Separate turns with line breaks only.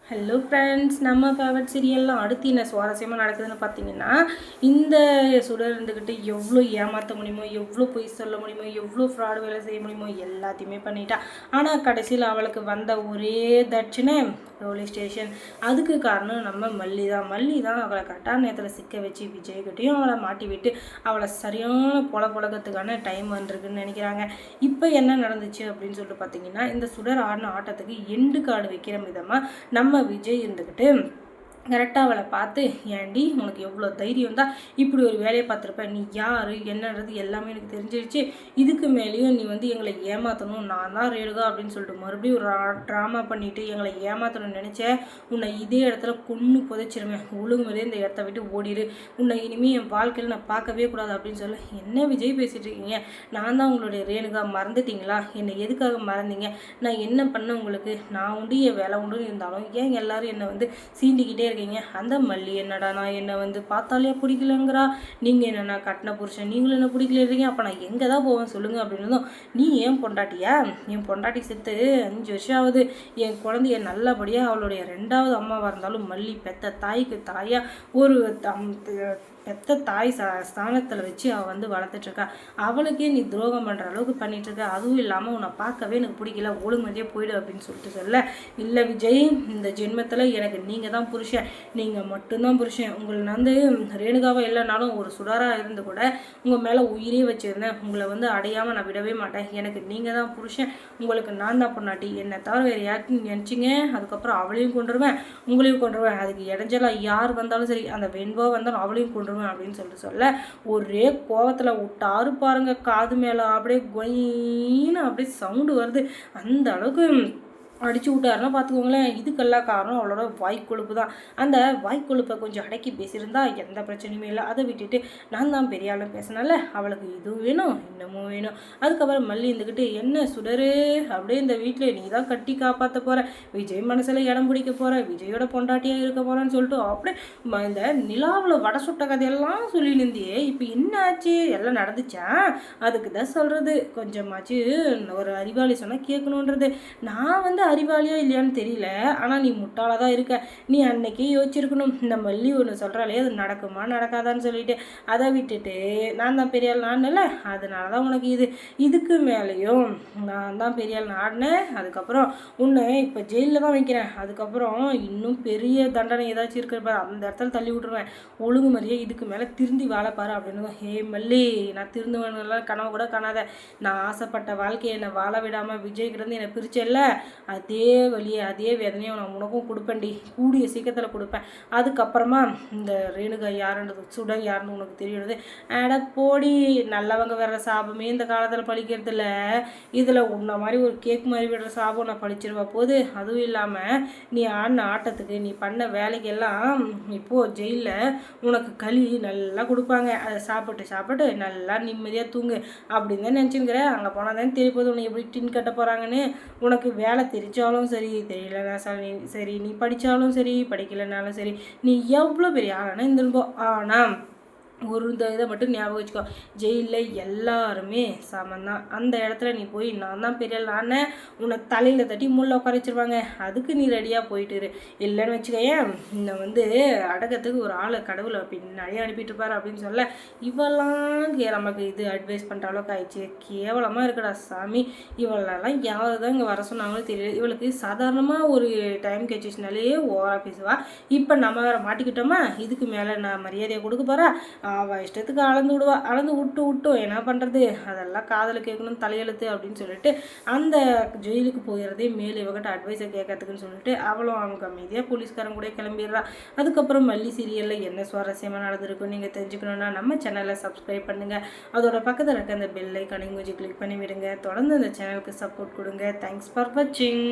Hello friends, நம்ம favourite சீரியல்லாம் அடுத்து என்ன சுவாரஸ்யமாக நடக்குதுன்னு பார்த்தீங்கன்னா, இந்த சுடர் இருந்துக்கிட்டு எவ்வளோ ஏமாற்ற முடியுமோ, எவ்வளோ பொய் சொல்ல முடியுமோ, எவ்வளோ ஃப்ராடு வேலை செய்ய முடியுமோ எல்லாத்தையுமே பண்ணிட்டா. ஆனால் கடைசியில் அவளுக்கு வந்த ஒரே தட்சணை போலீஸ் ஸ்டேஷன். அதுக்கு காரணம் நம்ம மல்லி தான் அவளை கரெக்டான நேரத்தில் சிக்க வச்சு விஜய்கிட்டையும் அவளை மாட்டி விட்டு அவளை சரியான புழக்கத்துக்கான டைம் வந்திருக்குன்னு நினைக்கிறாங்க. இப்போ என்ன நடந்துச்சு அப்படின்னு சொல்லிட்டு பார்த்தீங்கன்னா, இந்த சுடர் ஆடின ஆட்டத்துக்கு எண்டு கார்டு வைக்கிற விதமாக நம்ம விஜய் இருந்துக்கிட்டு கரெக்டாக அவளை பார்த்து, ஏண்டி உனக்கு எவ்வளோ தைரியம் தான் இப்படி ஒரு வேலையை பார்த்துருப்ப, நீ யார் என்னன்றது எல்லாமே எனக்கு தெரிஞ்சிருச்சு, இதுக்கு மேலேயும் நீ எங்களை ஏமாற்றணும், நான் தான் ரேணுகா அப்படின்னு சொல்லிட்டு மறுபடியும் ஒரு ட்ராமா பண்ணிவிட்டு எங்களை ஏமாற்றணும்னு நினச்சேன், உன்னை இதே இடத்துல கொன்று புதைச்சிருவேன், ஒழுங்குமுறையே இந்த இடத்த விட்டு ஓடிடு, உன்னை இனிமேல் என் வாழ்க்கையில் நான் பார்க்கவே கூடாது அப்படின்னு சொல்ல. என்ன விஜய் பேசிகிட்டு இருக்கீங்க, நான் தான் உங்களுடைய ரேணுகா, மறந்துட்டீங்களா, என்னை எதுக்காக மறந்தீங்க, நான் என்ன பண்ண உங்களுக்கு, நான் உண்டு என் வேலை உண்டுன்னு இருந்தாலும் ஏன் எல்லாரும் என்னை சீண்டிக்கிட்டே அந்த மல்லி என்னடா நான் என்னை பார்த்தாலே பிடிக்கலங்கிறா, நீங்கள் என்னன்னா கட்டின புருஷன், நீங்களும் என்ன பிடிக்கல இருக்கீங்க, அப்போ நான் எங்கே தான் போவேன் சொல்லுங்கள் அப்படின்னதும், நீ ஏன் பொண்டாட்டியா, என் பொண்டாட்டி செத்து 5 வருஷம் ஆகுது, என் குழந்தைய நல்லபடியாக அவளுடைய 2வது அம்மாவாக இருந்தாலும் மல்லி பெத்த தாய்க்கு தாயா ஒரு பெத்த தாய் ஸ்தானத்தில் வச்சு அவள் வளர்த்துட்ருக்கா, அவளுக்கே நீ துரோகம் பண்ணுற அளவுக்கு பண்ணிகிட்ருக்க, அதுவும் இல்லாமல் உன்னை பார்க்கவே எனக்கு பிடிக்கல, ஒழுங்குமதியே போயிடு அப்படின்னு சொல்லிட்டு சொல்ல. இல்லை விஜய், இந்த ஜென்மத்தில் எனக்கு நீங்கள் தான் புருஷன், நீங்கள் மட்டும்தான் புருஷன், உங்களை ரேணுகாவை இல்லைனாலும் ஒரு சுடராக இருந்து கூட உங்கள் மேலே உயிரே வச்சுருந்தேன், உங்களை அடையாமல் நான் விடவே மாட்டேன், எனக்கு நீங்கள் தான் புருஷன், உங்களுக்கு நான் தான் பொண்ணாட்டி, என்னை தவிர வேறு யாருக்கும் நினச்சிங்க, அதுக்கப்புறம் அவளையும் கொண்டுருவேன் உங்களையும் கொண்டுருவேன், அதுக்கு இடைஞ்சலாக யார் வந்தாலும் சரி, அந்த வெண்போ வந்தாலும் அவளையும் கொண்டுருவேன் அப்படின்னு சொல்ல ஒரே கோவத்தில் விட்டாரு பாருங்க, காது மேலே அப்படியே கொயின்னு அப்படியே சவுண்டு வருது, அந்த அளவுக்கு அடிச்சு விட்டாருன்னா பார்த்துக்கோங்களேன். இதுக்கெல்லாம் காரணம் அவளோட வாய்க்கொழுப்பு தான். அந்த வாய்க்கொழுப்பை கொஞ்சம் அடக்கி பேசியிருந்தா எந்த பிரச்சனையுமே இல்லை. அதை விட்டுட்டு நான் தான் பெரிய ஆளும் பேசினால அவளுக்கு இதுவும் வேணும் இன்னமும் வேணும். அதுக்கப்புறம் மல்லி இருந்துக்கிட்டு, என்ன சுடரு அப்படியே இந்த வீட்டில் நீ தான் கட்டி காப்பாற்ற போகிற, விஜய் மனசில் இடம் பிடிக்க போகிற, விஜயோட பொண்டாட்டியாக இருக்க போகிறேன்னு சொல்லிட்டு அப்படியே இந்த நிலாவில் வடை சுட்ட கதையெல்லாம் சொல்லி நிந்தியே, இப்போ என்ன ஆச்சு, எல்லாம் நடந்துச்சா, அதுக்கு தான் சொல்கிறது, கொஞ்சமாச்சு ஒரு அறிவாளி சொன்னால் கேட்கணுன்றது. நான் அறிவாளியா இல்லையான்னு தெரியல, ஆனால் நீ முட்டாளாக தான் இருக்க, நீ அன்னைக்கே யோசிச்சிருக்கணும், இந்த மல்லி ஒன்று சொல்கிறாளே அது நடக்குமா நடக்காதான்னு சொல்லிட்டு, அதை விட்டுட்டு நான் தான் பெரியாள் நாடுனல, அதனால தான் உனக்கு இதுக்கு மேலேயும் நான் தான் பெரியாள் நாடினேன், அதுக்கப்புறம் உன்னை இப்போ ஜெயிலில் தான் வைக்கிறேன், அதுக்கப்புறம் இன்னும் பெரிய தண்டனை ஏதாச்சும் இருக்கிறப்பாரு அந்த இடத்துல தள்ளி விட்டுருவேன், ஒழுங்கு மாதிரியே இதுக்கு மேலே திருந்தி வாழப்பாரு அப்படின்னு. ஹே மல்லி, நான் திருந்துவேன்லாம் கனவு கூட காணாத, நான் ஆசைப்பட்ட வாழ்க்கையை என்னை வாழ விடாமல் விஜய்கிட்டேருந்து என்னை பிரிச்சேல்ல, அதே வழியை அதே வேதனையை நான் உனக்கும் கொடுப்பேன்டி, கூடிய சீக்கிரத்தில் கொடுப்பேன், அதுக்கப்புறமா இந்த ரேணுகா யாருன்றது சுடர் யாருன்னு உனக்கு தெரியுது, அட போடி, நல்லவங்க வர்ற சாபமே இந்த காலத்தில் பழிக்கிறது இல்லை, இதில் உன்ன மாதிரி ஒரு கேக் மாதிரி விடுற சாபம் நான் பழிச்சிருவா போது, அதுவும் இல்லாமல் நீ ஆடின ஆட்டத்துக்கு நீ பண்ண வேலைக்கெல்லாம் இப்போது ஜெயிலில் உனக்கு களி நல்லா கொடுப்பாங்க, அதை சாப்பிட்டு நல்லா நிம்மதியாக தூங்கு அப்படின்னு தான் நினச்சிருக்கிறேன், அங்கே போனால் தான் தெரிய போது உன்னை எப்படி டின் கட்ட போகிறாங்கன்னு, உனக்கு வேலை தெரிஞ்சாலும் சரி தெரியலனா சரி, நீ படித்தாலும் சரி படிக்கலைனாலும் சரி, நீ எவ்வளோ பெரிய ஆளானா இருந்திருப்போ, ஆனால் ஒரு இதை மட்டும் ஞாபகம் வச்சுக்கோ, ஜெயிலில் எல்லாருமே சமந்தான், அந்த இடத்துல நீ போய் நான் தான் பெரிய நானே உன்னை தலையில் தட்டி முள்ள உட்கார அதுக்கு நீ ரெடியாக போயிட்டு இல்லைன்னு வச்சுக்கேன், இந்த அடக்கத்துக்கு ஒரு ஆளை கடவுளை பின்னாடியே அனுப்பிட்டுருப்பாரு அப்படின்னு சொல்ல, இவெல்லாம் நமக்கு இது அட்வைஸ் பண்ணுற அளவுக்கு ஆயிடுச்சு, கேவலமாக இருக்குடா சாமி, இவளெல்லாம் யார் தான் இங்கே வர சொன்னாங்களோ தெரியல, இவளுக்கு சாதாரணமாக ஒரு டைம் கிடச்சிச்சுனாலே ஓவராக பேசுவா, இப்போ நம்ம வேறு மாட்டிக்கிட்டோமா, இதுக்கு மேலே நான் மரியாதையை கொடுக்க போகிறேன், அவள் இஷ்டத்துக்கு அளந்து விட்டோம், என்ன பண்ணுறது, அதெல்லாம் காதல் கேட்கணும் தலையெழுத்து அப்படின்னு சொல்லிட்டு அந்த ஜெயிலுக்கு போயிடுறதே மேலே இவகிட்ட அட்வைஸை கேட்கறதுக்குன்னு சொல்லிட்டு அவளும் அவங்க அமைதியாக போலீஸ்காரன் கூட கிளம்பிடுறா. அதுக்கப்புறம் மல்லி சீரியலில் என்ன சுவாரஸ்யமாக நடந்திருக்கும் நீங்கள் தெரிஞ்சுக்கணுன்னா நம்ம சேனலை சப்ஸ்கிரைப் பண்ணுங்கள், அதோட பக்கத்தில் இருக்க அந்த பெல் ஐக்கானையும் கொஞ்சம் கிளிக் பண்ணி விடுங்க, தொடர்ந்து அந்த சேனலுக்கு சப்போர்ட் கொடுங்க. தேங்க்ஸ் ஃபார் வாட்சிங்.